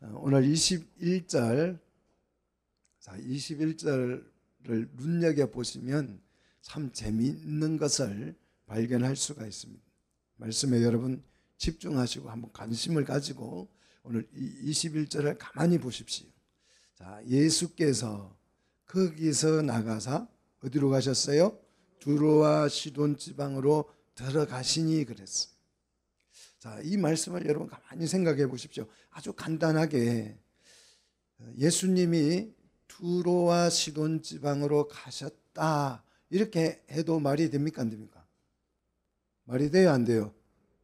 오늘 21절, 21절을 눈여겨보시면 참 재미있는 것을 발견할 수가 있습니다. 말씀에 여러분 집중하시고 한번 관심을 가지고 오늘 이 21절을 가만히 보십시오. 자, 예수께서 거기서 나가사 어디로 가셨어요? 두로와 시돈 지방으로 들어가시니 그랬어요. 자, 이 말씀을 여러분 가만히 생각해 보십시오. 아주 간단하게 예수님이 두로와 시돈 지방으로 가셨다 이렇게 해도 말이 됩니까 안 됩니까? 말이 돼요 안 돼요?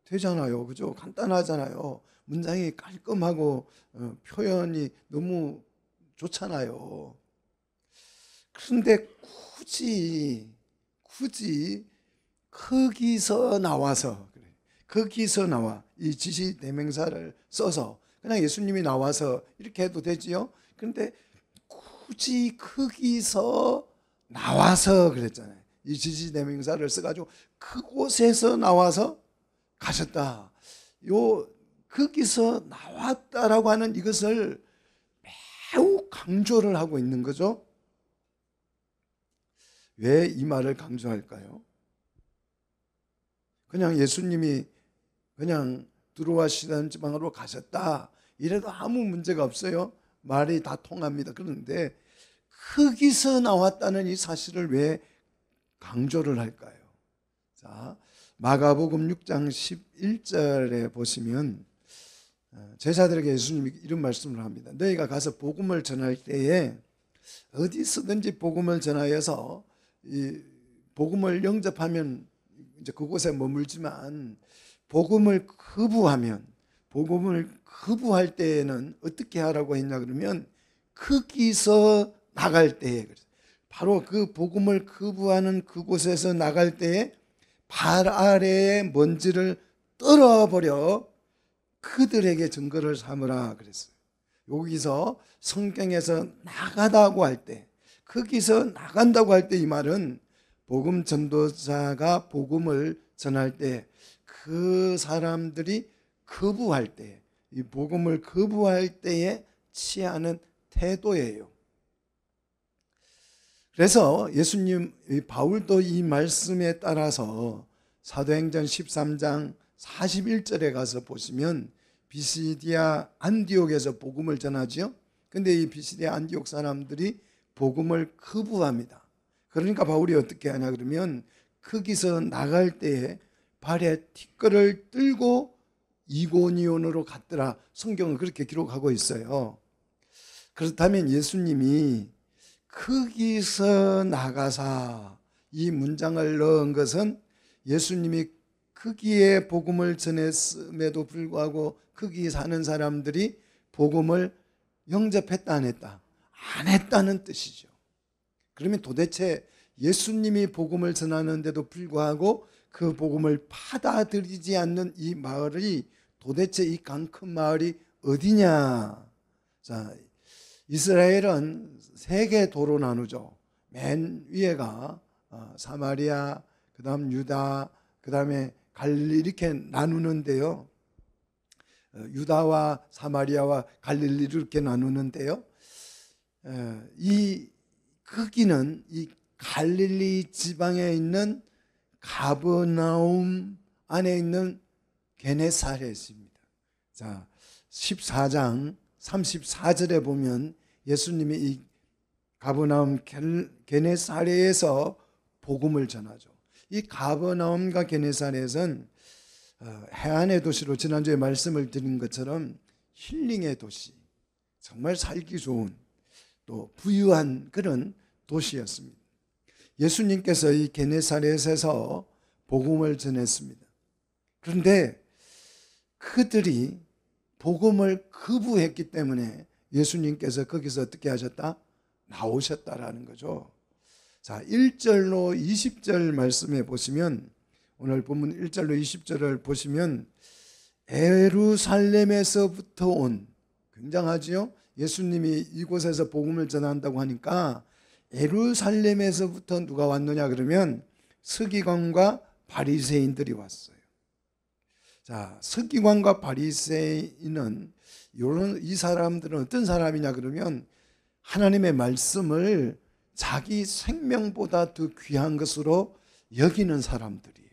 되잖아요. 그죠? 간단하잖아요. 문장이 깔끔하고 표현이 너무 좋잖아요. 그런데 굳이 거기서 나와서 거기서 나와 이 지시 대명사를 써서 그냥 예수님이 나와서 이렇게 해도 되지요. 그런데 굳이 거기서 나와서 그랬잖아요. 이 지시 대명사를 써가지고 그곳에서 나와서 가셨다. 요 거기서 나왔다라고 하는 이것을 매우 강조를 하고 있는 거죠. 왜 이 말을 강조할까요? 그냥 예수님이 그냥 두로와 시돈 지방으로 가셨다 이래도 아무 문제가 없어요. 말이 다 통합니다. 그런데 거기서 나왔다는 이 사실을 왜 강조를 할까요? 자, 마가복음 6장 11절에 보시면 제자들에게 예수님이 이런 말씀을 합니다. 너희가 가서 복음을 전할 때에 어디서든지 복음을 전하여서 이 복음을 영접하면 이제 그곳에 머물지만 복음을 거부할 때에는 어떻게 하라고 했냐 그러면 거기서 나갈 때에 바로 그 복음을 거부하는 그곳에서 나갈 때에 발 아래의 먼지를 떨어버려 그들에게 증거를 삼으라 그랬어요. 여기서 성경에서 나가다고 할 때, 거기서 나간다고 할 때 이 말은 복음 전도자가 복음을 전할 때 그 사람들이 거부할 때, 이 복음을 거부할 때에 취하는 태도예요. 그래서 예수님 바울도 이 말씀에 따라서 사도행전 13장 41절에 가서 보시면 비시디아 안디옥에서 복음을 전하지요. 근데 이 비시디아 안디옥 사람들이 복음을 거부합니다. 그러니까 바울이 어떻게 하냐 그러면 거기서 나갈 때에 발에 티끌을 들고 이고니온으로 갔더라. 성경은 그렇게 기록하고 있어요. 그렇다면 예수님이 거기서 나가사 이 문장을 넣은 것은 예수님이 거기에 복음을 전했음에도 불구하고 거기 사는 사람들이 복음을 영접했다 안 했다? 안 했다는 뜻이죠. 그러면 도대체 예수님이 복음을 전하는데도 불구하고 그 복음을 받아들이지 않는 이 마을이 도대체 이 강 큰 마을이 어디냐? 자, 이스라엘은 세 개 도로 나누죠. 맨 위에가 사마리아, 그 다음 유다, 그 다음에 갈릴리 이렇게 나누는데요. 유다와 사마리아와 갈릴리 이렇게 나누는데요. 거기는 이 갈릴리 지방에 있는 가버나움 안에 있는 게네사렛입니다. 자, 14장 34절에 보면 예수님이 이 가버나움 게네사렛에서 복음을 전하죠. 이 가버나움과 게네사렛은 해안의 도시로 지난주에 말씀을 드린 것처럼 힐링의 도시, 정말 살기 좋은 또 부유한 그런 도시였습니다. 예수님께서 이 게네사렛에서 복음을 전했습니다. 그런데 그들이 복음을 거부했기 때문에 예수님께서 거기서 어떻게 하셨다? 나오셨다라는 거죠. 자, 1절로 20절 말씀해 보시면 오늘 본문 1절로 20절을 보시면 예루살렘에서부터 온, 굉장하지요? 예수님이 이곳에서 복음을 전한다고 하니까 예루살렘에서부터 누가 왔느냐 그러면 서기관과 바리새인들이 왔어요. 자, 서기관과 바리새인은 이 사람들은 어떤 사람이냐 그러면 하나님의 말씀을 자기 생명보다 더 귀한 것으로 여기는 사람들이에요.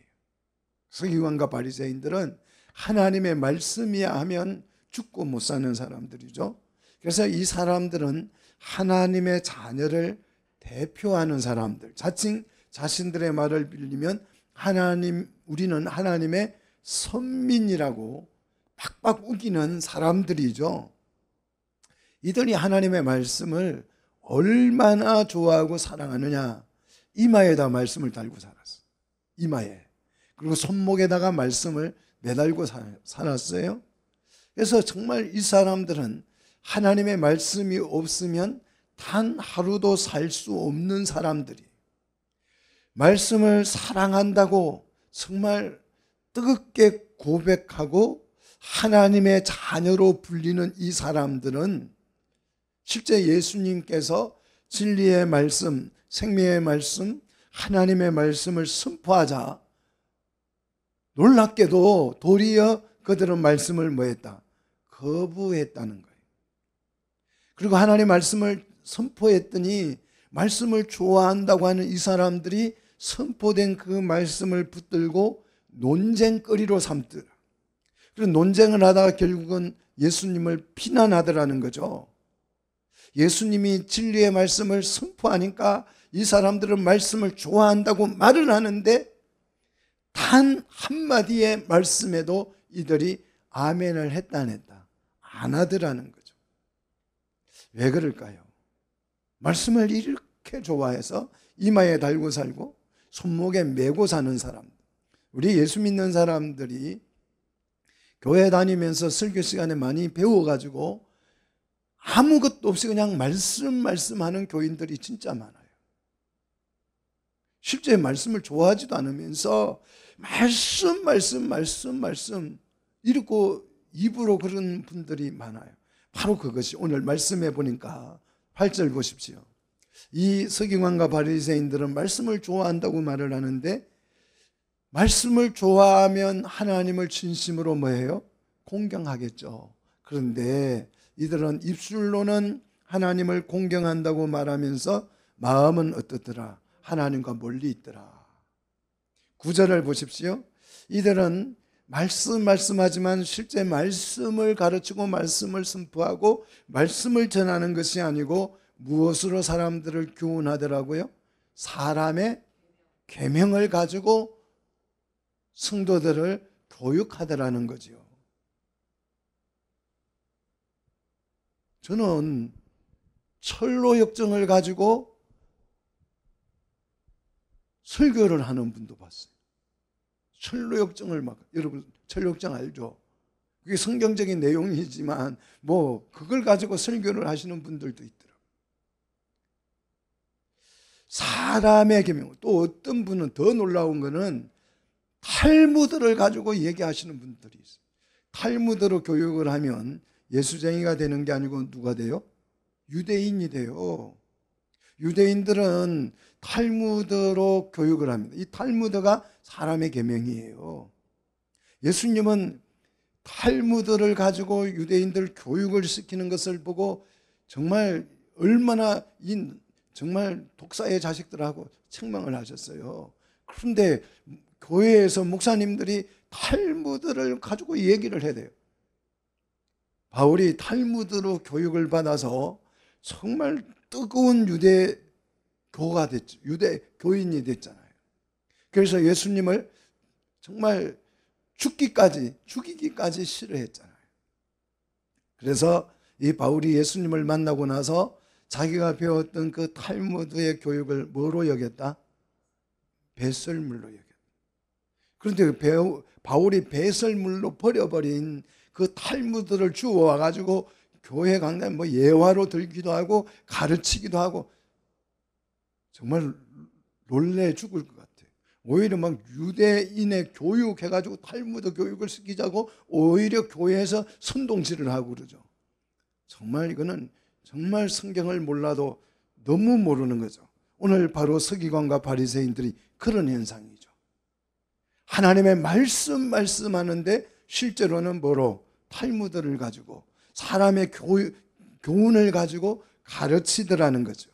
서기관과 바리새인들은 하나님의 말씀이야 하면 죽고 못 사는 사람들이죠. 그래서 이 사람들은 하나님의 자녀를 대표하는 사람들, 자칭 자신들의 말을 빌리면 우리는 하나님의 선민이라고 팍팍 우기는 사람들이죠. 이들이 하나님의 말씀을 얼마나 좋아하고 사랑하느냐. 이마에다 말씀을 달고 살았어. 이마에. 그리고 손목에다가 말씀을 매달고 살았어요. 그래서 정말 이 사람들은 하나님의 말씀이 없으면 단 하루도 살 수 없는 사람들이, 말씀을 사랑한다고 정말 뜨겁게 고백하고 하나님의 자녀로 불리는 이 사람들은 실제 예수님께서 진리의 말씀, 생명의 말씀, 하나님의 말씀을 선포하자 놀랍게도 도리어 그들은 말씀을 뭐했다? 거부했다는 거예요. 그리고 하나님의 말씀을 선포했더니 말씀을 좋아한다고 하는 이 사람들이 선포된 그 말씀을 붙들고 논쟁거리로 삼더라. 그리고 논쟁을 하다가 결국은 예수님을 비난하더라는 거죠. 예수님이 진리의 말씀을 선포하니까 이 사람들은 말씀을 좋아한다고 말을 하는데 단 한마디의 말씀에도 이들이 아멘을 했다 안 했다? 안 하더라는 거죠. 왜 그럴까요? 말씀을 이렇게 좋아해서 이마에 달고 살고 손목에 메고 사는 사람, 우리 예수 믿는 사람들이 교회 다니면서 설교 시간에 많이 배워가지고 아무것도 없이 그냥 말씀하는 교인들이 진짜 많아요. 실제 말씀을 좋아하지도 않으면서 말씀 이러고 입으로 그런 분들이 많아요. 바로 그것이 오늘 말씀해 보니까 8절 보십시오. 이 서기관과 바리새인들은 말씀을 좋아한다고 말을 하는데 말씀을 좋아하면 하나님을 진심으로 뭐예요? 공경하겠죠. 그런데 이들은 입술로는 하나님을 공경한다고 말하면서 마음은 어떻더라? 하나님과 멀리 있더라. 9절을 보십시오. 이들은 말씀하지만 실제 말씀을 가르치고 말씀을 선포하고 말씀을 전하는 것이 아니고 무엇으로 사람들을 교훈하더라고요? 사람의 계명을 가지고 성도들을 교육하더라는 거죠. 저는 철로 역정을 가지고 설교를 하는 분도 봤어요. 철로 역정을 여러분 철로 역정 알죠? 그게 성경적인 내용이지만 그걸 가지고 설교를 하시는 분들도 있더라고요. 사람의 계명, 또 어떤 분은 더 놀라운 거는 탈무드를 가지고 얘기하시는 분들이 있어요. 탈무드로 교육을 하면 예수쟁이가 되는 게 아니고 누가 돼요? 유대인이 돼요. 유대인들은 탈무드로 교육을 합니다. 이 탈무드가 사람의 계명이에요. 예수님은 탈무드를 가지고 유대인들 교육을 시키는 것을 보고 정말 얼마나 정말 독사의 자식들하고 책망을 하셨어요. 그런데 교회에서 목사님들이 탈무드를 가지고 얘기를 해야 돼요. 바울이 탈무드로 교육을 받아서 정말 뜨거운 유대교가 됐죠. 유대 교인이 됐잖아요. 그래서 예수님을 정말 죽이기까지 싫어했잖아요. 그래서 이 바울이 예수님을 만나고 나서 자기가 배웠던 그 탈무드의 교육을 뭐로 여겼다? 배설물로 여겼다. 그런데 바울이 배설물로 버려버린 그 탈무드를 주워와 가지고 교회 강단 예화로 들기도 하고 가르치기도 하고 정말 놀래 죽을 것 같아요. 오히려 유대인의 교육해가지고 탈무드 교육을 시키자고 오히려 교회에서 선동질을 하고 그러죠. 정말 이거는 정말 성경을 몰라도 너무 모르는 거죠. 오늘 바로 서기관과 바리새인들이 그런 현상이죠. 하나님의 말씀하는데 실제로는 뭐로? 탈무드를 가지고 사람의 교훈을 가지고 가르치더라는 거죠.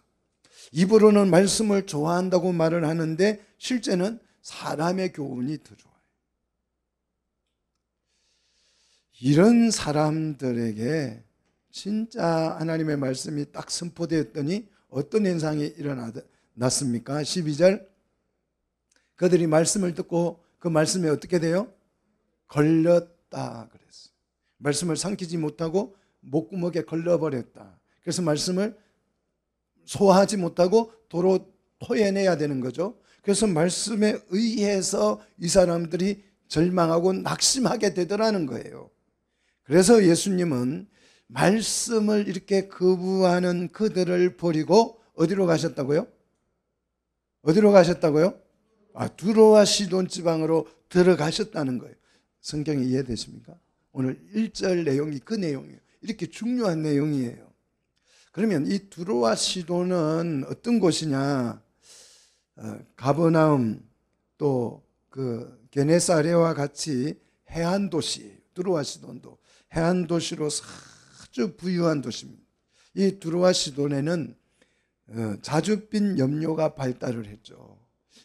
입으로는 말씀을 좋아한다고 말을 하는데 실제는 사람의 교훈이 더 좋아요. 이런 사람들에게 진짜 하나님의 말씀이 딱 선포되었더니 어떤 현상이 일어났습니까? 12절, 그들이 말씀을 듣고 그 말씀에 어떻게 돼요? 걸렸다 그랬어요. 말씀을 삼키지 못하고 목구멍에 걸려버렸다. 그래서 말씀을 소화하지 못하고 도로 토해내야 되는 거죠. 그래서 말씀에 의해서 이 사람들이 절망하고 낙심하게 되더라는 거예요. 그래서 예수님은 말씀을 이렇게 거부하는 그들을 버리고 어디로 가셨다고요? 어디로 가셨다고요? 두로와 시돈 지방으로 들어가셨다는 거예요. 성경이 이해되십니까? 오늘 1절 내용이 그 내용이에요. 이렇게 중요한 내용이에요. 그러면 이 두로와 시돈은 어떤 곳이냐? 가버나움 또 그 게네사레와 같이 해안 도시예요. 두로와 시돈도 해안 도시로 아주 부유한 도시입니다. 이 두로와 시돈에는 자줏빛 염료가 발달을 했죠.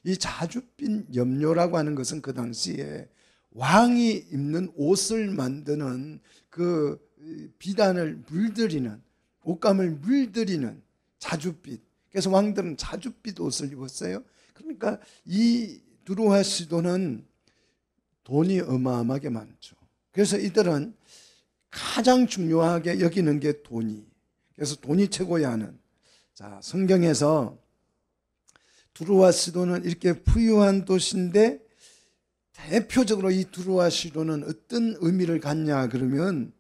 이 자줏빛 염료라고 하는 것은 그 당시에 왕이 입는 옷을 만드는 그 비단을 물들이는, 옷감을 물들이는 자줏빛. 그래서 왕들은 자줏빛 옷을 입었어요. 그러니까 이 두로와 시돈은 돈이 어마어마하게 많죠. 그래서 이들은 가장 중요하게 여기는 게 돈이. 그래서 돈이 최고야 하는. 자, 성경에서 두로와 시돈은 이렇게 부유한 도시인데 대표적으로 이 두로와 시돈은 어떤 의미를 갖냐 그러면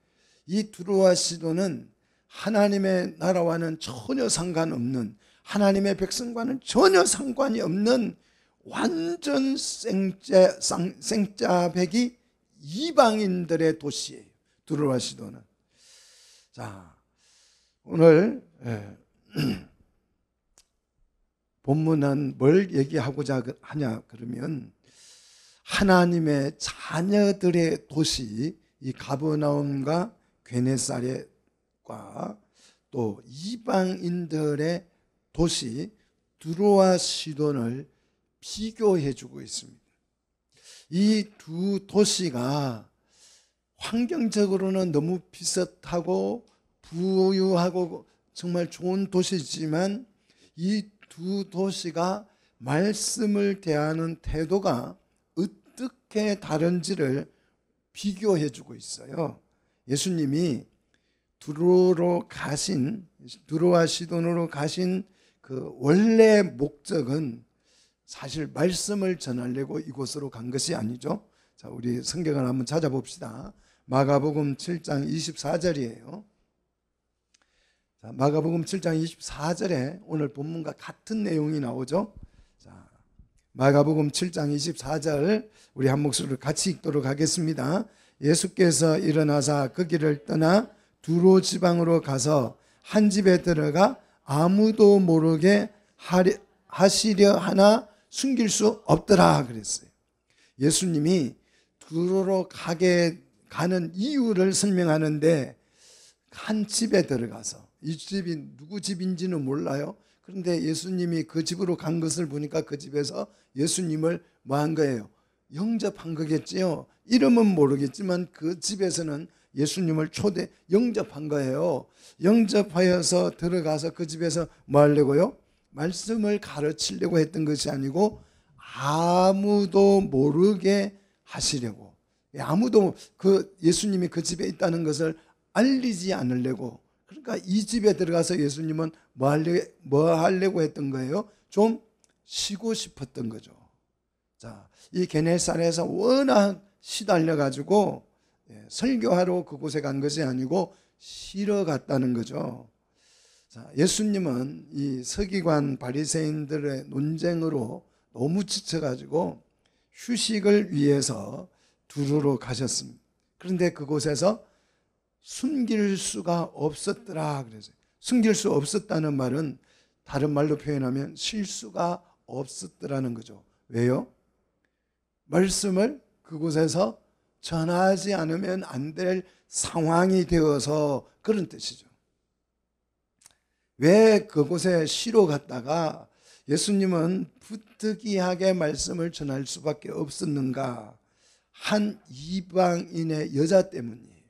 이 두로와 시돈은 하나님의 나라와는 전혀 상관없는, 하나님의 백성과는 전혀 상관이 없는 완전 생짜배기 이방인들의 도시예요. 두로와 시돈은. 자, 오늘 본문은 뭘 얘기하고자 하냐 그러면 하나님의 자녀들의 도시 이 가버나움과 게네사렛과 또 이방인들의 도시 두로와 시돈을 비교해 주고 있습니다. 이 두 도시가 환경적으로는 너무 비슷하고 부유하고 정말 좋은 도시지만 이 두 도시가 말씀을 대하는 태도가 어떻게 다른지를 비교해 주고 있어요. 예수님이 두로와 시돈으로 가신 그 원래 목적은 사실 말씀을 전하려고 이곳으로 간 것이 아니죠. 자, 우리 성경을 한번 찾아봅시다. 마가복음 7장 24절이에요. 자, 마가복음 7장 24절에 오늘 본문과 같은 내용이 나오죠. 자, 마가복음 7장 24절 우리 한 목소리로 같이 읽도록 하겠습니다. 예수께서 일어나사 그 길을 떠나 두로 지방으로 가서 한 집에 들어가 아무도 모르게 하시려 하나 숨길 수 없더라 그랬어요. 예수님이 두로로 가는 이유를 설명하는데 한 집에 들어가서, 이 집이 누구 집인지는 몰라요. 그런데 예수님이 그 집으로 간 것을 보니까 그 집에서 예수님을 뭐 한 거예요? 영접한 거겠지요. 이름은 모르겠지만 그 집에서는 예수님을 영접한 거예요. 영접하여서 들어가서 그 집에서 뭐 하려고요? 말씀을 가르치려고 했던 것이 아니고 아무도 모르게 하시려고, 아무도 예수님이 그 집에 있다는 것을 알리지 않으려고. 그러니까 이 집에 들어가서 예수님은 뭐 하려고 했던 거예요? 좀 쉬고 싶었던 거죠. 자, 이 게네사렛에서 워낙 시달려가지고 설교하러 그곳에 간 것이 아니고 쉬러 갔다는 거죠. 자, 예수님은 이 서기관 바리새인들의 논쟁으로 너무 지쳐가지고 휴식을 위해서 두로로 가셨습니다. 그런데 그곳에서 숨길 수가 없었더라 그랬어요. 숨길 수 없었다는 말은 다른 말로 표현하면 쉴 수가 없었더라는 거죠. 왜요? 말씀을 그곳에서 전하지 않으면 안 될 상황이 되어서 그런 뜻이죠. 왜 그곳에 시로 갔다가 예수님은 부득이하게 말씀을 전할 수밖에 없었는가? 한 이방인의 여자 때문이에요.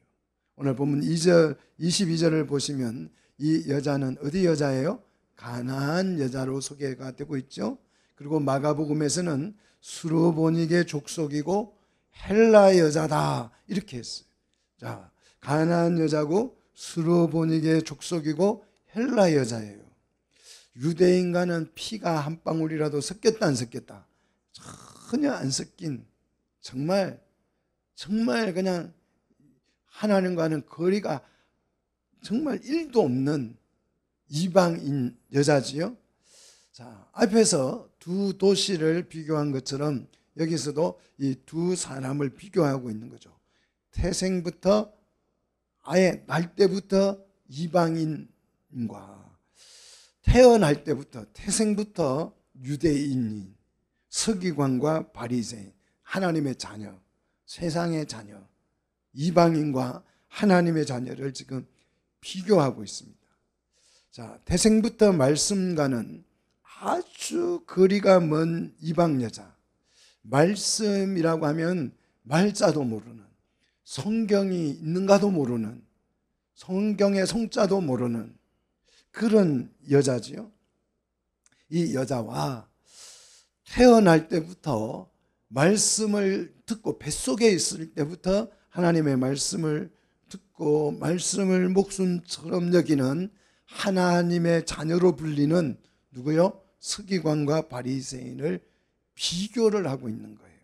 오늘 보면 22절을 보시면 이 여자는 어디 여자예요? 가나안 여자로 소개가 되고 있죠. 그리고 마가복음에서는 수르보닉의 족속이고 헬라 여자다 이렇게 했어요. 자, 가나안 여자고 수르보닉의 족속이고 헬라 여자예요. 유대인과는 피가 한 방울이라도 섞였다 안 섞였다? 전혀 안 섞인, 정말 그냥 하나님과는 거리가 정말 1도 없는 이방인 여자지요. 자, 앞에서 두 도시를 비교한 것처럼 여기서도 이 두 사람을 비교하고 있는 거죠. 태생부터, 아예 날 때부터 이방인과 태어날 때부터, 태생부터 유대인인, 서기관과 바리새인, 하나님의 자녀, 세상의 자녀, 이방인과 하나님의 자녀를 지금 비교하고 있습니다. 자, 태생부터 말씀과는 아주 거리가 먼 이방 여자, 말씀이라고 하면 말자도 모르는, 성경이 있는가도 모르는, 성경의 성자도 모르는 그런 여자지요. 이 여자와 태어날 때부터 말씀을 듣고, 뱃속에 있을 때부터 하나님의 말씀을 듣고 말씀을 목숨처럼 여기는 하나님의 자녀로 불리는 누구요? 서기관과 바리새인을 비교를 하고 있는 거예요.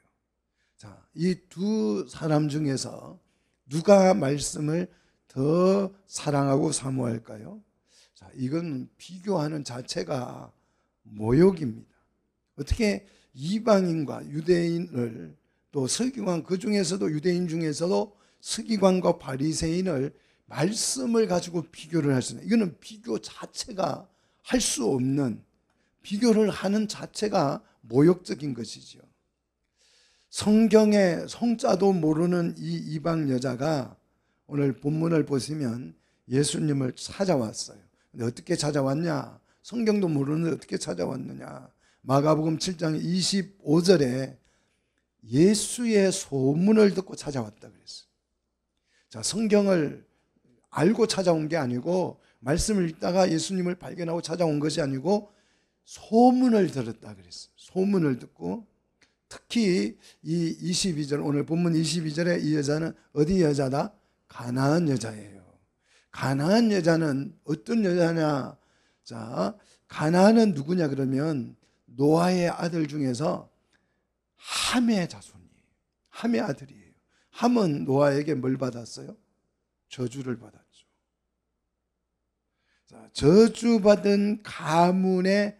자, 이 두 사람 중에서 누가 말씀을 더 사랑하고 사모할까요? 자, 이건 비교하는 자체가 모욕입니다. 어떻게 이방인과 유대인을, 또 서기관, 그 중에서도 유대인 중에서도 서기관과 바리새인을 말씀을 가지고 비교를 할 수 있는, 이거는 비교 자체가 할 수 없는, 비교를 하는 자체가 모욕적인 것이죠. 성경의 성자도 모르는 이 이방 여자가 오늘 본문을 보시면 예수님을 찾아왔어요. 근데 어떻게 찾아왔냐? 성경도 모르는데 어떻게 찾아왔느냐? 마가복음 7장 25절에 예수의 소문을 듣고 찾아왔다 그랬어요. 자, 성경을 알고 찾아온 게 아니고, 말씀을 읽다가 예수님을 발견하고 찾아온 것이 아니고 소문을 들었다 그랬어요. 소문을 듣고, 특히 이 22절, 오늘 본문 22절에 이 여자는 어디 여자다? 가나안 여자예요. 가나안 여자는 어떤 여자냐? 자, 가나안은 누구냐 그러면 노아의 아들 중에서 함의 자손이에요. 함의 아들이에요. 함은 노아에게 뭘 받았어요? 저주를 받았죠. 자, 저주받은 가문의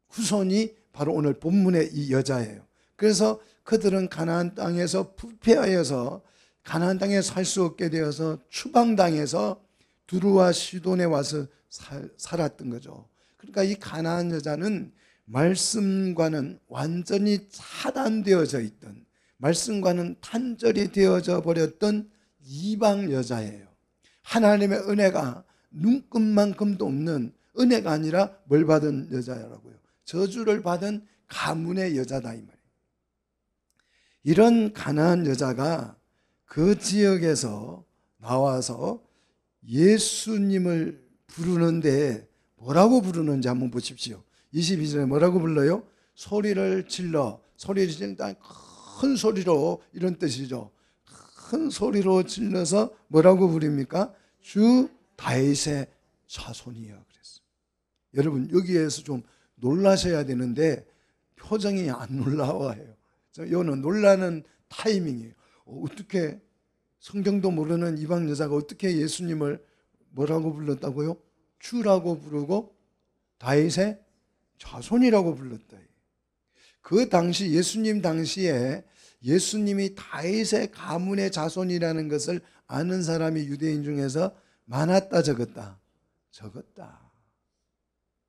후손이 바로 오늘 본문의 이 여자예요. 그래서 그들은 가나안 땅에서 부패하여서 가나안 땅에 살 수 없게 되어서 추방당해서 두루와 시돈에 와서 살았던 거죠. 그러니까 이 가나안 여자는 말씀과는 완전히 차단되어져 있던, 말씀과는 단절이 되어져 버렸던 이방 여자예요. 하나님의 은혜가 눈끝만큼도 없는, 은혜가 아니라 뭘 받은 여자라고요? 저주를 받은 가문의 여자다 이 말이에요. 이런 가나안 여자가 그 지역에서 나와서 예수님을 부르는데 뭐라고 부르는지 한번 보십시오. 22절에 뭐라고 불러요? 소리를 질러, 소리를 질러, 큰 소리로, 이런 뜻이죠. 큰 소리로 질러서 뭐라고 부릅니까? 주 다윗의 자손이여 그랬어요. 여러분, 여기에서 좀 놀라셔야 되는데 표정이 안 놀라워요. 이거는 놀라는 타이밍이에요. 어떻게 성경도 모르는 이방 여자가 어떻게 예수님을 뭐라고 불렀다고요? 주라고 부르고 다윗의 자손이라고 불렀다. 그 당시, 예수님 당시에 예수님이 다윗의 가문의 자손이라는 것을 아는 사람이 유대인 중에서 많았다 적었다? 적었다.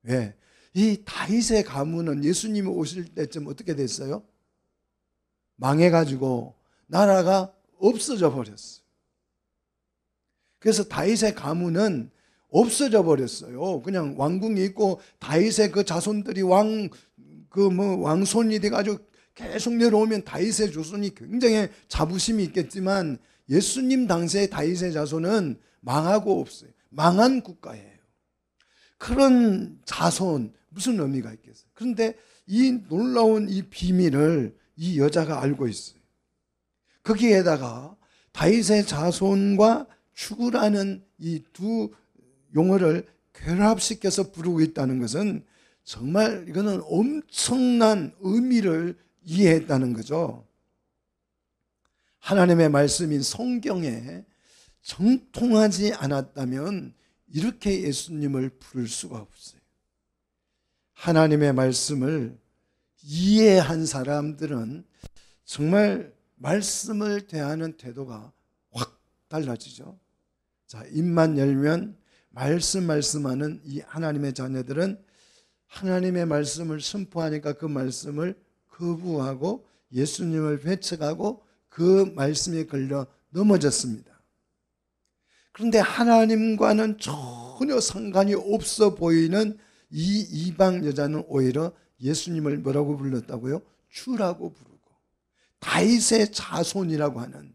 왜? 이 다윗의 가문은 예수님이 오실 때쯤 어떻게 됐어요? 망해가지고 나라가 없어져 버렸어요. 그래서 다윗의 가문은 없어져 버렸어요. 그냥 왕궁이 있고 다윗의 그 자손들이 왕손이 돼가지고 계속 내려오면 다윗의 조선이 굉장히 자부심이 있겠지만 예수님 당시의 다윗의 자손은 망하고 없어요. 망한 국가예요. 그런 자손 무슨 의미가 있겠어요? 그런데 이 놀라운 이 비밀을 이 여자가 알고 있어요. 거기에다가 다윗의 자손과 죽으라는 이 두 용어를 결합시켜서 부르고 있다는 것은 정말 이거는 엄청난 의미를 이해했다는 거죠. 하나님의 말씀인 성경에 정통하지 않았다면 이렇게 예수님을 부를 수가 없어요. 하나님의 말씀을 이해한 사람들은 정말 말씀을 대하는 태도가 확 달라지죠. 자, 입만 열면 말씀하는 이 하나님의 자녀들은 하나님의 말씀을 선포하니까 그 말씀을 거부하고 예수님을 배척하고 그 말씀에 걸려 넘어졌습니다. 그런데 하나님과는 전혀 상관이 없어 보이는 이 이방 여자는 오히려 예수님을 뭐라고 불렀다고요? 주라고 부르고 다윗의 자손이라고 하는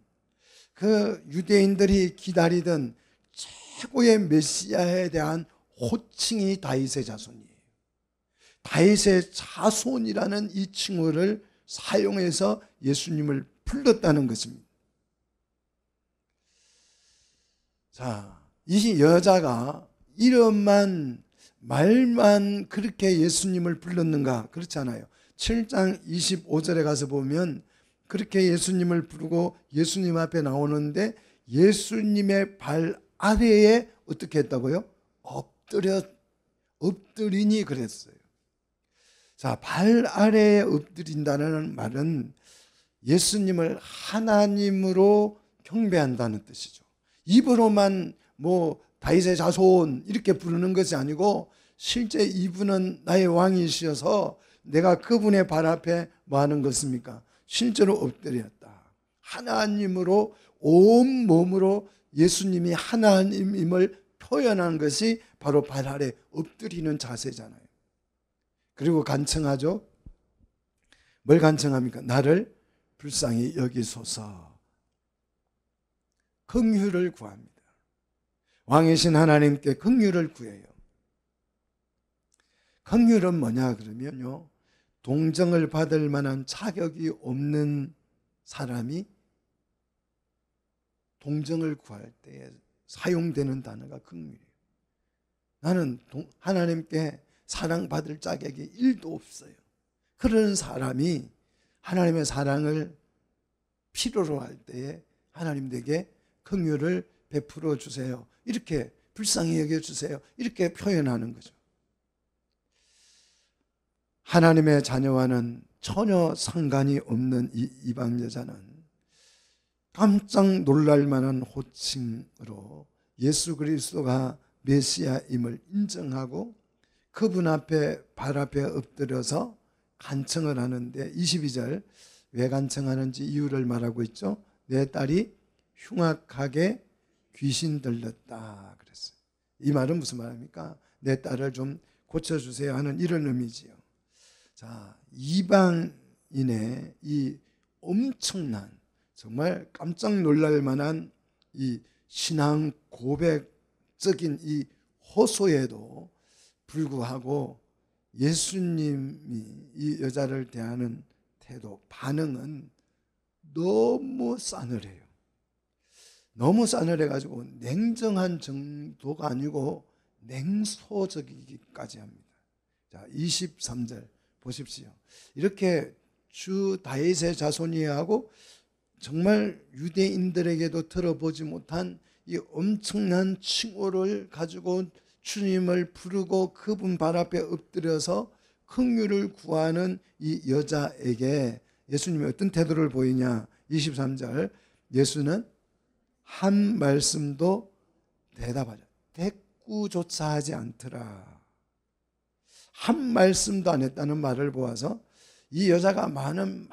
그 유대인들이 기다리던 최고의 메시아에 대한 호칭이 다윗의 자손이에요. 다윗의 자손이라는 이 칭호를 사용해서 예수님을 불렀다는 것입니다. 자, 이 여자가 이름만 말만 그렇게 예수님을 불렀는가? 그렇지 않아요. 7장 25절에 가서 보면 그렇게 예수님을 부르고 예수님 앞에 나오는데 예수님의 발 아래에 어떻게 했다고요? 엎드리니 그랬어요. 자, 발 아래에 엎드린다는 말은 예수님을 하나님으로 경배한다는 뜻이죠. 입으로만 다윗의 자손 이렇게 부르는 것이 아니고 실제 이분은 나의 왕이시여서 내가 그분의 발 앞에 뭐 하는 것입니까? 실제로 엎드렸다. 하나님으로 온 몸으로 예수님이 하나님임을 표현한 것이 바로 발 아래 엎드리는 자세잖아요. 그리고 간청하죠. 뭘 간청합니까? 나를 불쌍히 여기소서. 긍휼을 구합니다. 왕이신 하나님께 긍휼을 구해요. 긍휼은 뭐냐 그러면요, 동정을 받을 만한 자격이 없는 사람이 동정을 구할 때에 사용되는 단어가 긍휼이에요. 나는 하나님께 사랑받을 자격이 1도 없어요. 그런 사람이 하나님의 사랑을 필요로 할 때에 하나님 에게 긍휼을 베풀어 주세요. 이렇게 불쌍히 여겨주세요. 이렇게 표현하는 거죠. 하나님의 자녀와는 전혀 상관이 없는 이 이방 여자는 깜짝 놀랄 만한 호칭으로 예수 그리스도가 메시아임을 인정하고 그분 앞에 발 앞에 엎드려서 간청을 하는데 22절 왜 간청하는지 이유를 말하고 있죠. 내 딸이 흉악하게 귀신 들렸다 그랬어요. 이 말은 무슨 말입니까? 내 딸을 좀 고쳐주세요 하는 이런 의미지요. 자, 이방인의 이 엄청난 정말 깜짝 놀랄 만한 이 신앙 고백적인 이 호소에도 불구하고 예수님이 이 여자를 대하는 태도, 반응은 너무 싸늘해요. 너무 싸늘해가지고 냉정한 정도가 아니고 냉소적이기까지 합니다. 자, 23절 보십시오. 이렇게 주 다윗의 자손이야 하고 정말 유대인들에게도 들어보지 못한 이 엄청난 칭호를 가지고 주님을 부르고 그분 발 앞에 엎드려서 긍휼을 구하는 이 여자에게 예수님이 어떤 태도를 보이냐. 23절 예수는 한 말씀도 대답하죠. 대꾸조차 하지 않더라. 한 말씀도 안 했다는 말을 보아서 이 여자가 많은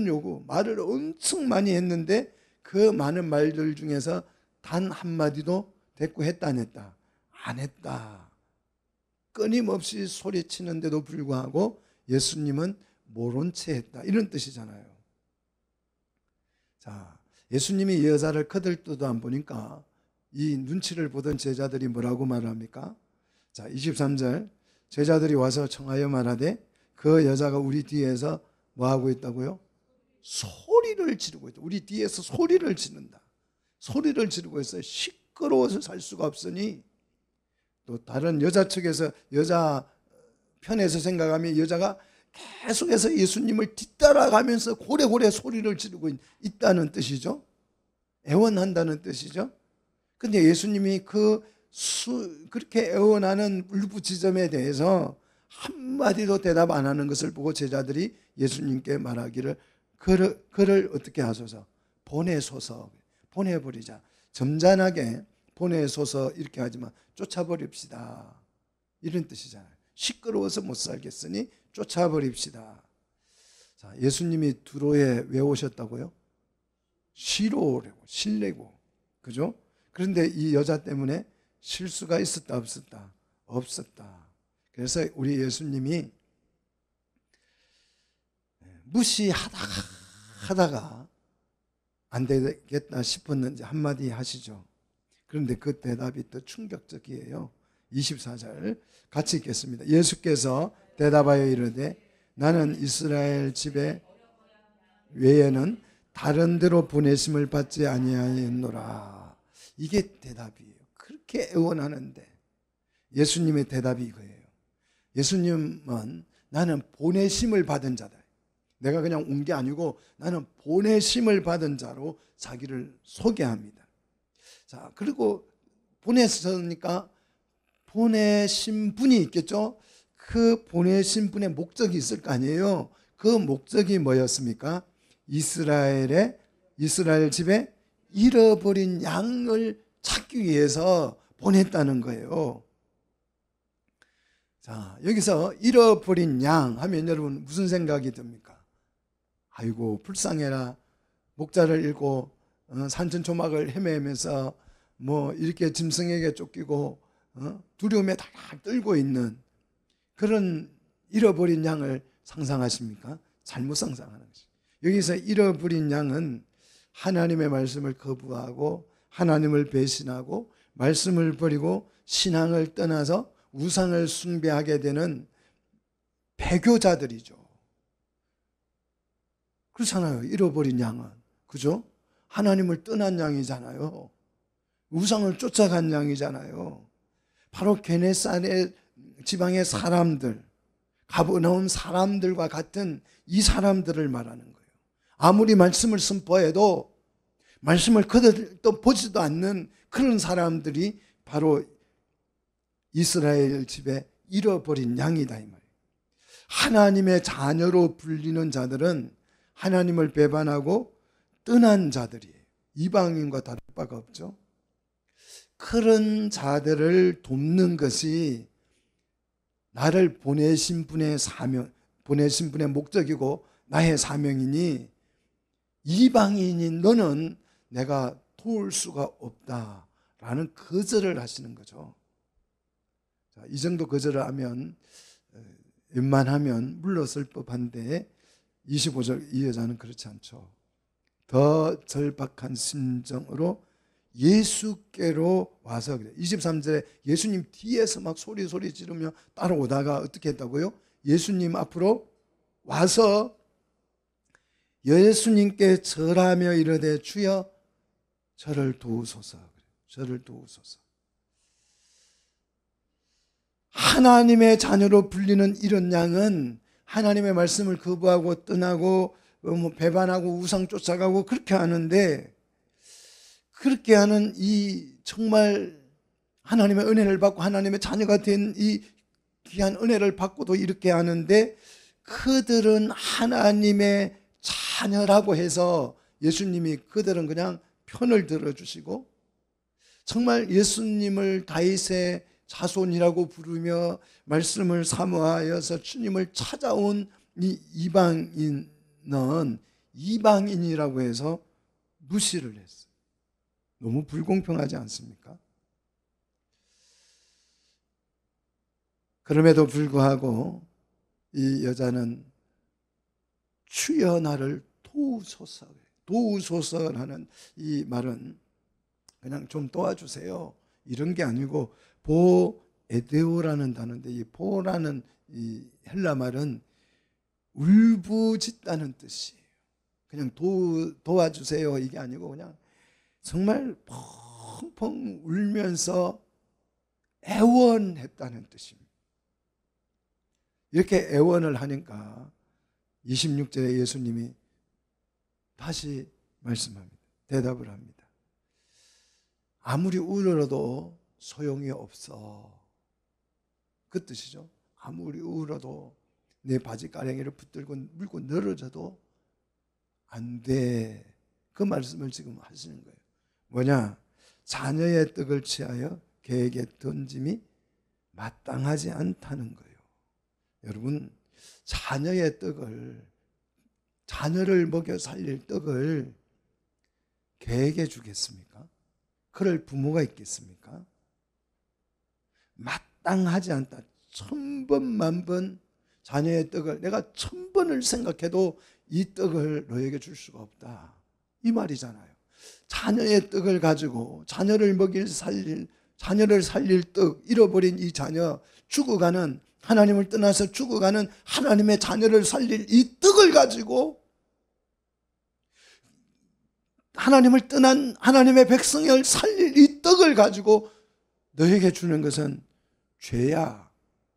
요구, 말을 엄청 많이 했는데 그 많은 말들 중에서 단 한마디도 대꾸했다 안 했다? 안 했다. 끊임없이 소리치는데도 불구하고 예수님은 모른 채 했다. 이런 뜻이잖아요. 자, 예수님이 이 여자를 거들떠도 안 보니까 이 눈치를 보던 제자들이 뭐라고 말합니까? 자, 23절. 제자들이 와서 청하여 말하되 그 여자가 우리 뒤에서 뭐 하고 있다고요? 소리를 지르고 있다. 우리 뒤에서 소리를 지른다. 소리를 지르고 있어요. 시끄러워서 살 수가 없으니. 또 다른 여자 측에서, 여자 편에서 생각하면 여자가 계속해서 예수님을 뒤따라가면서 고래고래 소리를 지르고 있다는 뜻이죠. 애원한다는 뜻이죠. 근데 예수님이 그렇게 애원하는 울부짖음에 대해서 한마디도 대답 안 하는 것을 보고 제자들이 예수님께 말하기를 그를 어떻게 하소서? 보내소서. 보내버리자. 점잖하게 보내소서 이렇게 하지만 쫓아버립시다. 이런 뜻이잖아요. 시끄러워서 못 살겠으니 쫓아버립시다. 자, 예수님이 두로에 왜 오셨다고요? 쉬러오려고, 쉬려고. 그죠? 그런데 이 여자 때문에 실수가 있었다 없었다? 없었다. 그래서 우리 예수님이 무시하다가 안 되겠다 싶었는지 한마디 하시죠. 그런데 그 대답이 또 충격적이에요. 24절 같이 읽겠습니다. 예수께서 대답하여 이르되 나는 이스라엘 집에 외에는 다른 데로 보내심을 받지 아니하였노라. 이게 대답이에요. 그렇게 애원하는데 예수님의 대답이 이거예요. 예수님은 나는 보내심을 받은 자다. 내가 그냥 온 게 아니고 나는 보내심을 받은 자로 자기를 소개합니다. 자, 그리고 보냈으니까 보내신 분이 있겠죠? 그 보내신 분의 목적이 있을 거 아니에요? 그 목적이 뭐였습니까? 이스라엘 집에 잃어버린 양을 찾기 위해서 보냈다는 거예요. 자, 여기서 잃어버린 양 하면 여러분 무슨 생각이 듭니까? 아이고 불쌍해라. 목자를 잃고 산천초막을 헤매면서 뭐 이렇게 짐승에게 쫓기고 두려움에 달달 떨고 있는 그런 잃어버린 양을 상상하십니까? 잘못 상상하는 것이죠. 여기서 잃어버린 양은 하나님의 말씀을 거부하고 하나님을 배신하고 말씀을 버리고 신앙을 떠나서 우상을 숭배하게 되는 배교자들이죠. 그렇잖아요. 잃어버린 양은. 그죠? 하나님을 떠난 양이잖아요. 우상을 쫓아간 양이잖아요. 바로 게네사렛 지방의 사람들, 가버나움 사람들과 같은 이 사람들을 말하는 거예요. 아무리 말씀을 선포해도 말씀을 거들떠 보지도 않는 그런 사람들이 바로 이스라엘 집에 잃어버린 양이다 이 말이에요. 하나님의 자녀로 불리는 자들은 하나님을 배반하고 떠난 자들이에요. 이방인과 다를 바가 없죠. 그런 자들을 돕는 것이 나를 보내신 분의 사명, 보내신 분의 목적이고 나의 사명이니 이방인인 너는 내가 도울 수가 없다라는 거절을 하시는 거죠. 자, 이 정도 거절을 하면 웬만하면 물러설 법한데 25절 이 여자는 그렇지 않죠. 더 절박한 심정으로 예수께로 와서 그래. 23절에 예수님 뒤에서 막 소리 지르며 따라오다가 어떻게 했다고요? 예수님 앞으로 와서 예수님께 절하며 이르되 주여 저를 도우소서. 저를 도우소서. 하나님의 자녀로 불리는 이런 양은 하나님의 말씀을 거부하고 떠나고 배반하고 우상 쫓아가고 그렇게 하는데 그렇게 하는 이 정말 하나님의 은혜를 받고 하나님의 자녀가 된 이 귀한 은혜를 받고도 이렇게 하는데 그들은 하나님의 자녀라고 해서 예수님이 그들은 그냥 편을 들어주시고 정말 예수님을 다윗의 자손이라고 부르며 말씀을 사모하여서 주님을 찾아온 이 이방인은 이방인이라고 해서 무시를 했어요. 너무 불공평하지 않습니까? 그럼에도 불구하고 이 여자는 주여 나를 도우소서, 도우소서라는 이 말은 그냥 좀 도와주세요 이런 게 아니고 보에데오라는 단어인데, 이 보라는 이 헬라 말은 울부짖다는 뜻이에요. 그냥 도와주세요 이게 아니고 그냥 정말 펑펑 울면서 애원했다는 뜻입니다. 이렇게 애원을 하니까 26절에 예수님이 다시 말씀합니다. 대답을 합니다. 아무리 울어도 소용이 없어. 그 뜻이죠. 아무리 울어도 내 바지가랑이를 붙들고 물고 늘어져도 안 돼. 그 말씀을 지금 하시는 거예요. 뭐냐? 자녀의 떡을 취하여 개에게 던짐이 마땅하지 않다는 거예요. 여러분, 자녀의 떡을, 자녀를 먹여 살릴 떡을 개에게 주겠습니까? 그럴 부모가 있겠습니까? 마땅하지 않다. 1000번 만번 자녀의 떡을, 내가 1000번을 생각해도 이 떡을 너에게 줄 수가 없다, 이 말이잖아요. 자녀의 떡을 가지고 자녀를 자녀를 살릴 떡, 잃어버린 이 자녀, 죽어가는, 하나님을 떠나서 죽어가는 하나님의 자녀를 살릴 이 떡을 가지고, 하나님을 떠난 하나님의 백성을 살릴 이 떡을 가지고 너에게 주는 것은 죄야,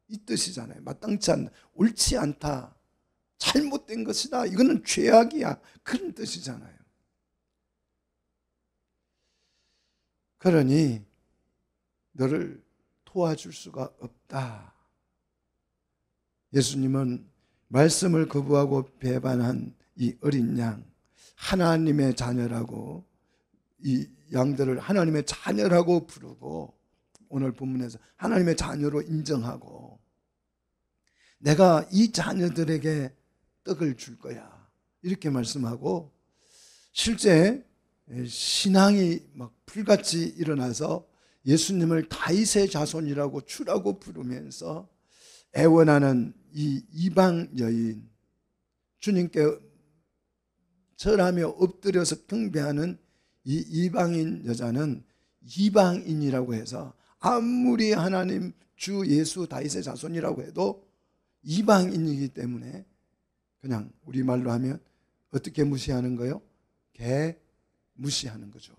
이 뜻이잖아요. 마땅치 않다, 옳지 않다, 잘못된 것이다, 이거는 죄악이야, 그런 뜻이잖아요. 그러니 너를 도와줄 수가 없다. 예수님은 말씀을 거부하고 배반한 이 어린 양, 하나님의 자녀라고, 이 양들을 하나님의 자녀라고 부르고, 오늘 본문에서 하나님의 자녀로 인정하고, 내가 이 자녀들에게 떡을 줄 거야, 이렇게 말씀하고, 실제 신앙이 막 불같이 일어나서 예수님을 다윗의 자손이라고 주라고 부르면서 애원하는 이 이방 여인, 주님께 절하며 엎드려서 경배하는 이 이방인 여자는 이방인이라고 해서, 아무리 하나님 주 예수 다윗의 자손이라고 해도 이방인이기 때문에 그냥 우리말로 하면 어떻게 무시하는 거요? 개 무시하는 거죠.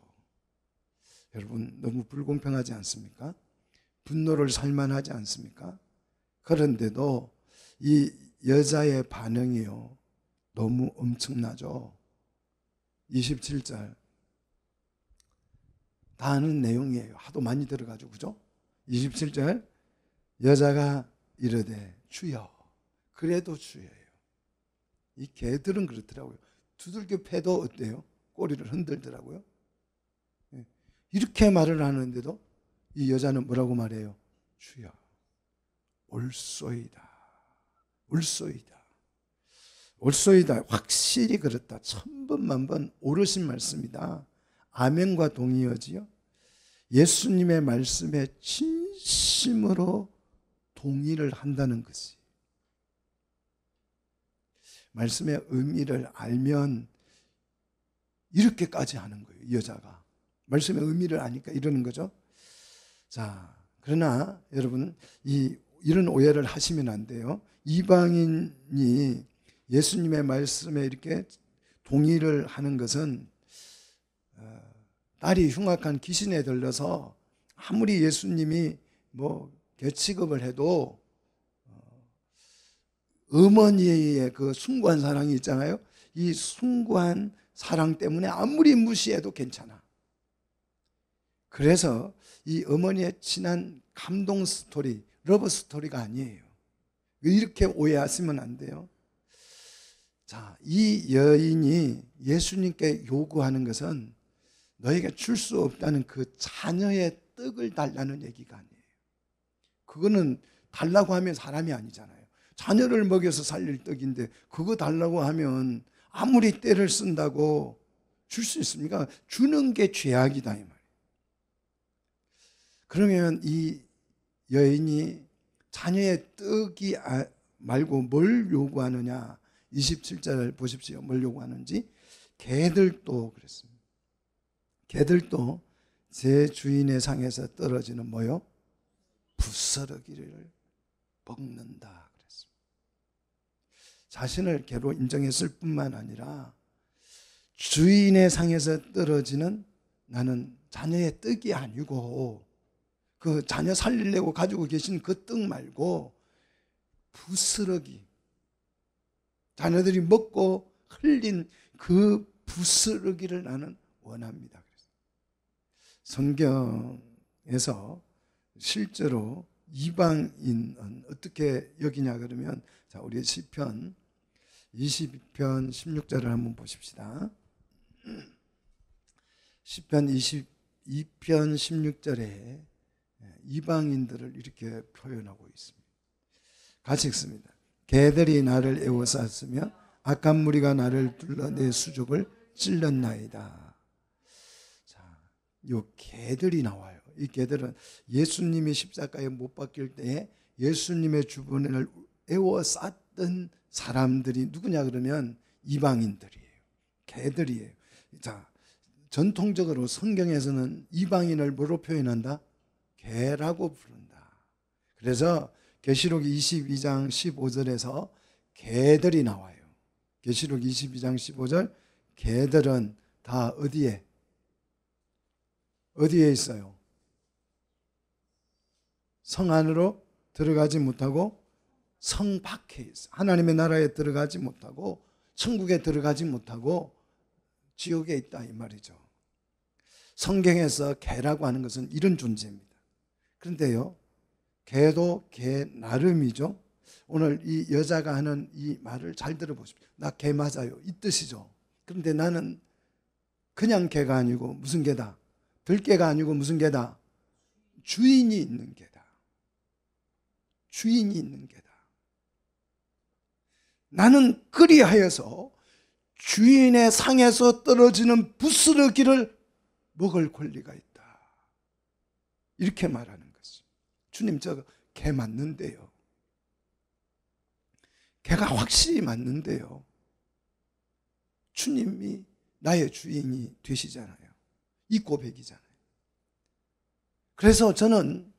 여러분, 너무 불공평하지 않습니까? 분노를 살만하지 않습니까? 그런데도 이 여자의 반응이요, 너무 엄청나죠. 27절 다 아는 내용이에요. 하도 많이 들어가지고, 그죠? 27절, 여자가 이르되 주여. 그래도 주여예요. 이 개들은 그렇더라고요. 두들겨 패도 어때요? 꼬리를 흔들더라고요. 이렇게 말을 하는데도 이 여자는 뭐라고 말해요? 주여, 옳소이다, 옳소이다, 옳소이다. 확실히 그렇다. 1000번 만번 옳으신 말씀이다. 아멘과 동의어지요. 예수님의 말씀에 진심으로 동의를 한다는 것이, 말씀의 의미를 알면 이렇게까지 하는 거예요. 이 여자가 말씀의 의미를 아니까 이러는 거죠. 자, 그러나 여러분, 이런 오해를 하시면 안 돼요. 이방인이 예수님의 말씀에 이렇게 동의를 하는 것은 딸이 흉악한 귀신에 들려서 아무리 예수님이 뭐 개취급을 해도 어머니의 그 숭고한 사랑이 있잖아요. 이 숭고한 사랑 때문에 아무리 무시해도 괜찮아. 그래서 이 어머니의 진한 감동 스토리, 러브 스토리가 아니에요. 이렇게 오해하시면 안 돼요. 자, 이 여인이 예수님께 요구하는 것은 너에게 줄 수 없다는 그 자녀의 떡을 달라는 얘기가 아니에요. 그거는 달라고 하면 사람이 아니잖아요. 자녀를 먹여서 살릴 떡인데 그거 달라고 하면 아무리 떼를 쓴다고 줄 수 있습니까? 주는 게 죄악이다 이 말이에요. 그러면 이 여인이 자녀의 떡이 말고 뭘 요구하느냐? 27절 보십시오. 뭘 요구하는지. 개들도 그랬습니다. 개들도 제 주인의 상에서 떨어지는 뭐요? 부스러기를 먹는다 그랬습니다. 자신을 개로 인정했을 뿐만 아니라 주인의 상에서 떨어지는 나는 자녀의 떡이 아니고 그 자녀 살리려고 가지고 계신 그 떡 말고 부스러기, 자녀들이 먹고 흘린 그 부스러기를 나는 원합니다. 성경에서 실제로 이방인은 어떻게 여기냐 그러면, 자, 우리 시편 22편 16절을 한번 보십시다. 시편 22편 16절에 이방인들을 이렇게 표현하고 있습니다. 같이 읽습니다. 개들이 나를 에워쌌으며 악한 무리가 나를 둘러 내 수족을 찔렀나이다. 자, 요 개들이 나와요. 이 개들은 예수님이 십자가에 못 박힐 때에 예수님의 주변을 에워쌌던 사람들이 누구냐 그러면 이방인들이에요. 개들이에요. 자, 전통적으로 성경에서는 이방인을 뭐로 표현한다? 개라고 부른다. 그래서 계시록 22장 15절에서 개들이 나와요. 계시록 22장 15절, 개들은 다 어디에 있어요? 성 안으로 들어가지 못하고 성 밖에 있어. 하나님의 나라에 들어가지 못하고 천국에 들어가지 못하고 지옥에 있다 이 말이죠. 성경에서 개라고 하는 것은 이런 존재입니다. 그런데요, 개도 개 나름이죠. 오늘 이 여자가 하는 이 말을 잘 들어보십시오. 나 개 맞아요, 이 뜻이죠. 그런데 나는 그냥 개가 아니고 무슨 개다? 들개가 아니고 무슨 개다? 주인이 있는 개다. 주인이 있는 개다. 나는 그리하여서 주인의 상에서 떨어지는 부스러기를 먹을 권리가 있다. 이렇게 말하는 것이. 주님, 저 개 맞는데요. 개가 확실히 맞는데요. 주님이 나의 주인이 되시잖아요. 이 고백이잖아요. 그래서 저는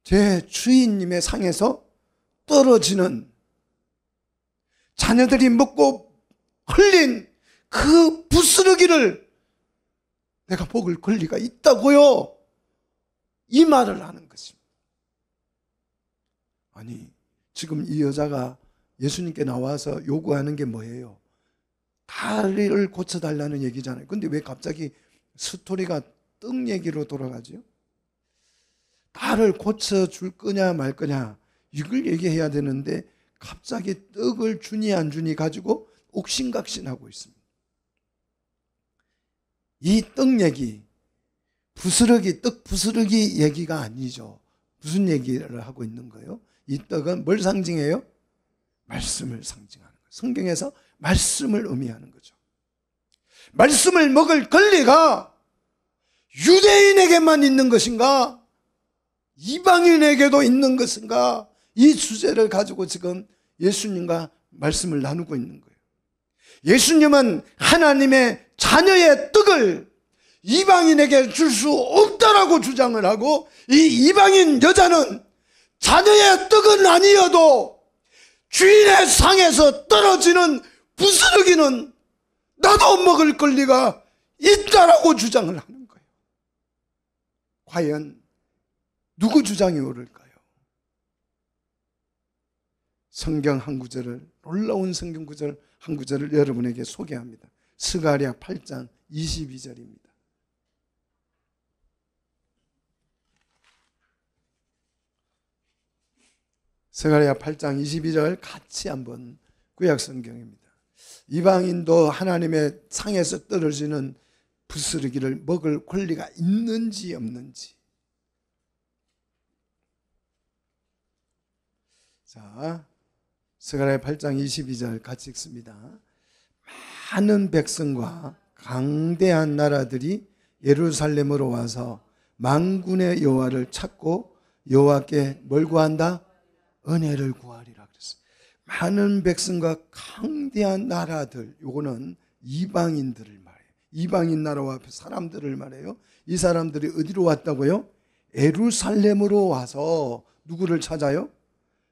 제 주인님의 상에서 떨어지는 자녀들이 먹고 흘린 그 부스러기를 내가 먹을 권리가 있다고요. 이 말을 하는 것입니다. 아니, 지금 이 여자가 예수님께 나와서 요구하는 게 뭐예요? 다리를 고쳐달라는 얘기잖아요. 근데 왜 갑자기 스토리가 떡 얘기로 돌아가죠? 다리를 고쳐줄 거냐 말 거냐 이걸 얘기해야 되는데 갑자기 떡을 주니 안 주니 가지고 옥신각신하고 있습니다. 이 떡 얘기, 부스러기, 떡 부스러기 얘기가 아니죠. 무슨 얘기를 하고 있는 거예요? 이 떡은 뭘 상징해요? 말씀을 상징하는 거예요. 성경에서 말씀을 의미하는 거죠. 말씀을 먹을 권리가 유대인에게만 있는 것인가? 이방인에게도 있는 것인가? 이 주제를 가지고 지금 예수님과 말씀을 나누고 있는 거예요. 예수님은 하나님의 자녀의 떡을 이방인에게 줄 수 없다라고 주장을 하고, 이 이방인 여자는 자녀의 떡은 아니어도 주인의 상에서 떨어지는 부스러기는 나도 먹을 권리가 있다라고 주장을 하는 거예요. 과연 누구 주장이 옳을까요? 성경 한 구절을, 놀라운 성경 구절 한 구절을 여러분에게 소개합니다. 스가랴 8장 22절입니다. 스가랴 8장 22절 같이 한번, 구약 성경입니다. 이방인도 하나님의 상에서 떨어지는 부스러기를 먹을 권리가 있는지 없는지. 자, 스가랴 8장 22절 같이 읽습니다. 많은 백성과 강대한 나라들이 예루살렘으로 와서 만군의 여호와를 찾고 여호와께 뭘 구한다? 은혜를 구하리라 그랬어요. 많은 백성과 강대한 나라들, 요거는 이방인들을 말해요. 이방인 나라와 사람들을 말해요. 이 사람들이 어디로 왔다고요? 예루살렘으로 와서 누구를 찾아요?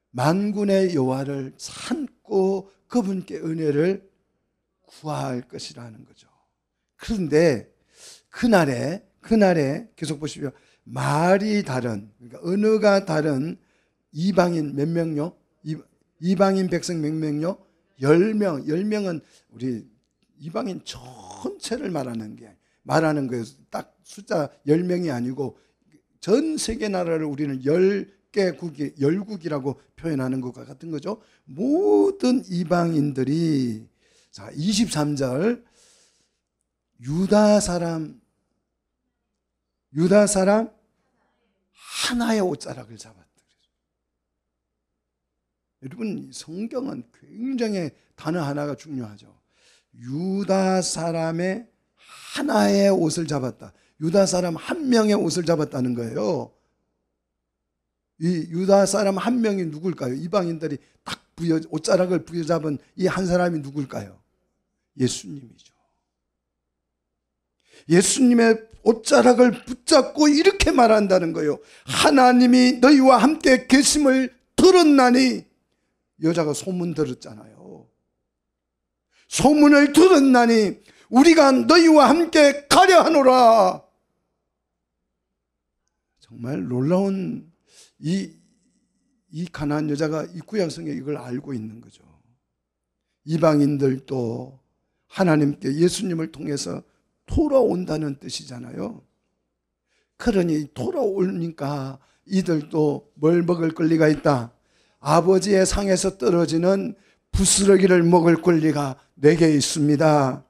만군의 여호와를 찾고 그분께 은혜를 구할 것이라는 거죠. 그런데 그날에 계속 보십시오. 말이 다른, 그러니까 언어가 다른 이방인 몇 명요? 이방인 백성 몇 명요? 10명. 10명은 우리 이방인 전체를 말하는 거예요. 딱 숫자 10명이 아니고 전 세계 나라를 우리는 10개국이, 열국이라고 표현하는 것과 같은 거죠. 모든 이방인들이, 자, 23절, 유다 사람 하나의 옷자락을 잡았다. 여러분, 성경은 굉장히 단어 하나가 중요하죠. 유다 사람의 하나의 옷을 잡았다. 유다 사람 한 명의 옷을 잡았다는 거예요. 이 유다 사람 한 명이 누굴까요? 이방인들이 딱 옷자락을 부여잡은 이 한 사람이 누굴까요? 예수님이죠. 예수님의 옷자락을 붙잡고 이렇게 말한다는 거예요. 하나님이 너희와 함께 계심을 들었나니, 여자가 소문 들었잖아요. 소문을 들었나니 우리가 너희와 함께 가려 하노라. 정말 놀라운 이 가나안 여자가 이 구약성에 이걸 알고 있는 거죠. 이방인들도 하나님께 예수님을 통해서 돌아온다는 뜻이잖아요. 그러니 돌아오니까 이들도 뭘 먹을 권리가 있다? 아버지의 상에서 떨어지는 부스러기를 먹을 권리가 내게 있습니다.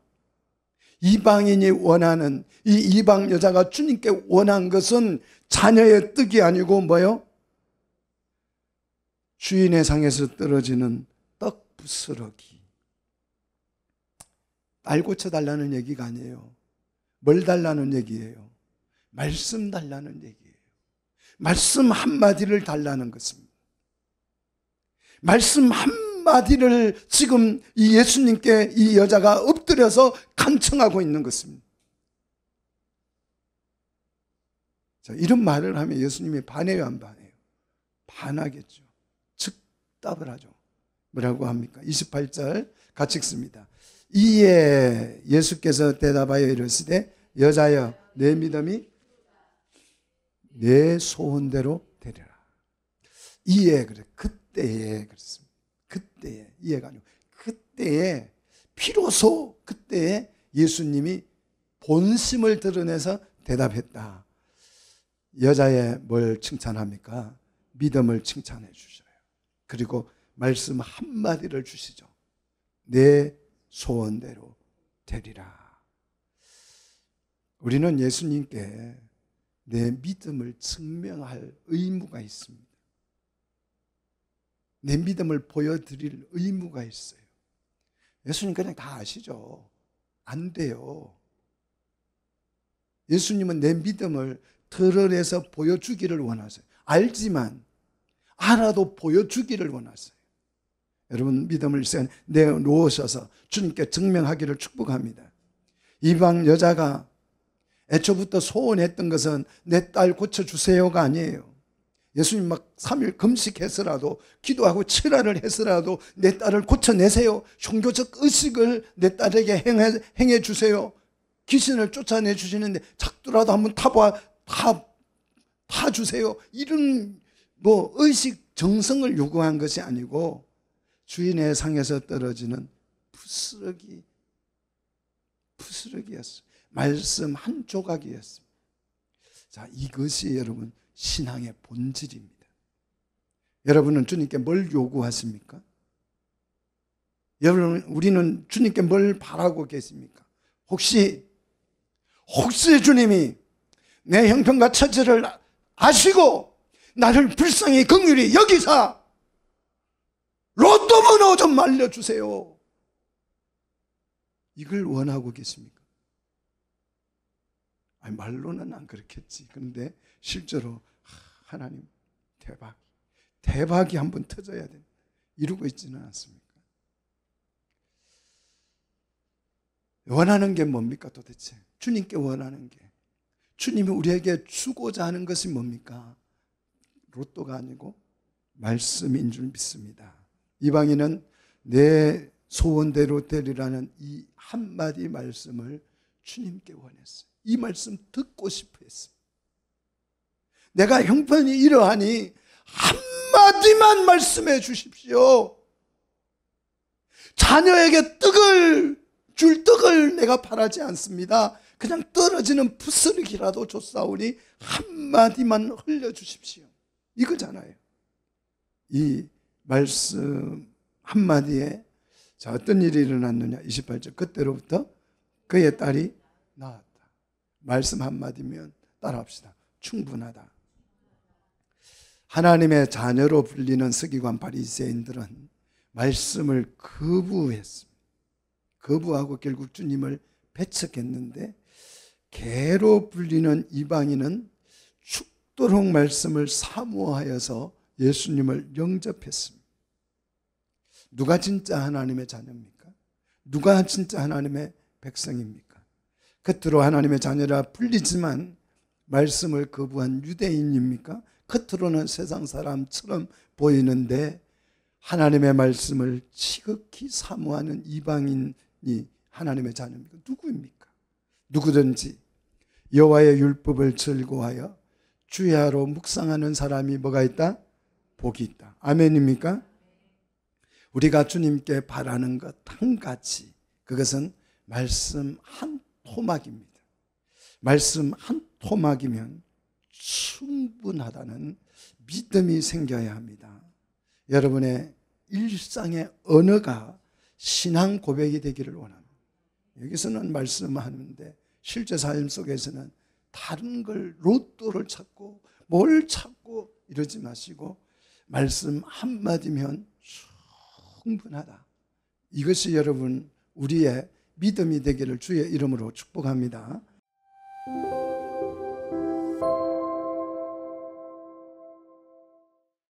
이방인이 원하는, 이 이방 여자가 주님께 원한 것은 자녀의 떡이 아니고 뭐요? 주인의 상에서 떨어지는 떡 부스러기. 딸 고쳐달라는 얘기가 아니에요. 뭘 달라는 얘기예요? 말씀 달라는 얘기예요. 말씀 한마디를 달라는 것입니다. 말씀 한마디를 지금 이 예수님께 이 여자가 엎드려서 간청하고 있는 것입니다. 자, 이런 말을 하면 예수님이 반해요, 안 반해요? 반하겠죠. 즉답을 하죠. 뭐라고 합니까? 28절 같이 읽습니다. 이에 예수께서 대답하여 이르시되 여자여 내 믿음이 내 소원대로 되리라. 이에 그래, 그때에 그렇습니다. 그때에, 이해가 아니고 그때에, 비로소 그때에 예수님이 본심을 드러내서 대답했다. 여자의 뭘 칭찬합니까? 믿음을 칭찬해 주셔요. 그리고 말씀 한마디를 주시죠. 내 소원대로 되리라. 우리는 예수님께 내 믿음을 증명할 의무가 있습니다. 내 믿음을 보여드릴 의무가 있어요. 예수님 그냥 다 아시죠? 안 돼요. 예수님은 내 믿음을 드러내서 보여주기를 원하세요. 알지만 알아도 보여주기를 원하세요. 여러분 믿음을 내놓으셔서 주님께 증명하기를 축복합니다. 이방 여자가 애초부터 소원했던 것은 내 딸 고쳐주세요가 아니에요. 예수님 막 3일 금식해서라도 기도하고 칠화를 해서라도 내 딸을 고쳐내세요. 종교적 의식을 내 딸에게 행해 주세요. 귀신을 쫓아내 주시는데 작두라도 한번 타주세요. 이런 의식 정성을 요구한 것이 아니고 주인의 상에서 떨어지는 부스러기였어요. 말씀 한 조각이었습니다. 자, 이것이 여러분 신앙의 본질입니다. 여러분은 주님께 뭘 요구하십니까? 여러분, 우리는 주님께 뭘 바라고 계십니까? 혹시 주님이 내 형편과 처지를 아시고 나를 불쌍히 긍휼히 여기사 로또 번호 좀 알려주세요. 이걸 원하고 계십니까? 아니, 말로는 안 그렇겠지. 그런데 실제로 하나님 대박이 한번 터져야 돼. 이루고 있지는 않습니까? 원하는 게 뭡니까 도대체? 주님께 원하는 게, 주님이 우리에게 주고자 하는 것이 뭡니까? 로또가 아니고 말씀인 줄 믿습니다. 이방인은 내 소원대로 되리라는 이 한마디 말씀을 주님께 원했어요. 이 말씀 듣고 싶어 했어요. 내가 형편이 이러하니 한마디만 말씀해 주십시오. 자녀에게 줄 떡을 내가 바라지 않습니다. 그냥 떨어지는 부스러기라도 줬사오니 한마디만 흘려주십시오. 이거잖아요. 이 말씀 한마디에 자, 어떤 일이 일어났느냐. 28절 그때로부터 그의 딸이 나았다. 말씀 한마디면 따라합시다. 충분하다. 하나님의 자녀로 불리는 서기관 바리새인들은 말씀을 거부했습니다. 거부하고 결국 주님을 배척했는데, 개로 불리는 이방인은 죽도록 말씀을 사모하여서 예수님을 영접했습니다. 누가 진짜 하나님의 자녀입니까? 누가 진짜 하나님의 백성입니까? 겉으로 하나님의 자녀라 불리지만 말씀을 거부한 유대인입니까? 겉으로는 세상 사람처럼 보이는데 하나님의 말씀을 지극히 사모하는 이방인이 하나님의 자녀입니까? 누구입니까? 누구든지 여호와의 율법을 즐거워하여 주야로 묵상하는 사람이 뭐가 있다? 복이 있다. 아멘입니까? 우리가 주님께 바라는 것 한 가지, 그것은 말씀 한 토막입니다. 말씀 한 토막이면 충분하다는 믿음이 생겨야 합니다. 여러분의 일상의 언어가 신앙 고백이 되기를 원합니다. 여기서는 말씀하는데 실제 삶 속에서는 다른 걸, 로또를 찾고 뭘 찾고 이러지 마시고 말씀 한마디면 충분하다. 이것이 여러분 우리의 믿음이 되기를 주의 이름으로 축복합니다.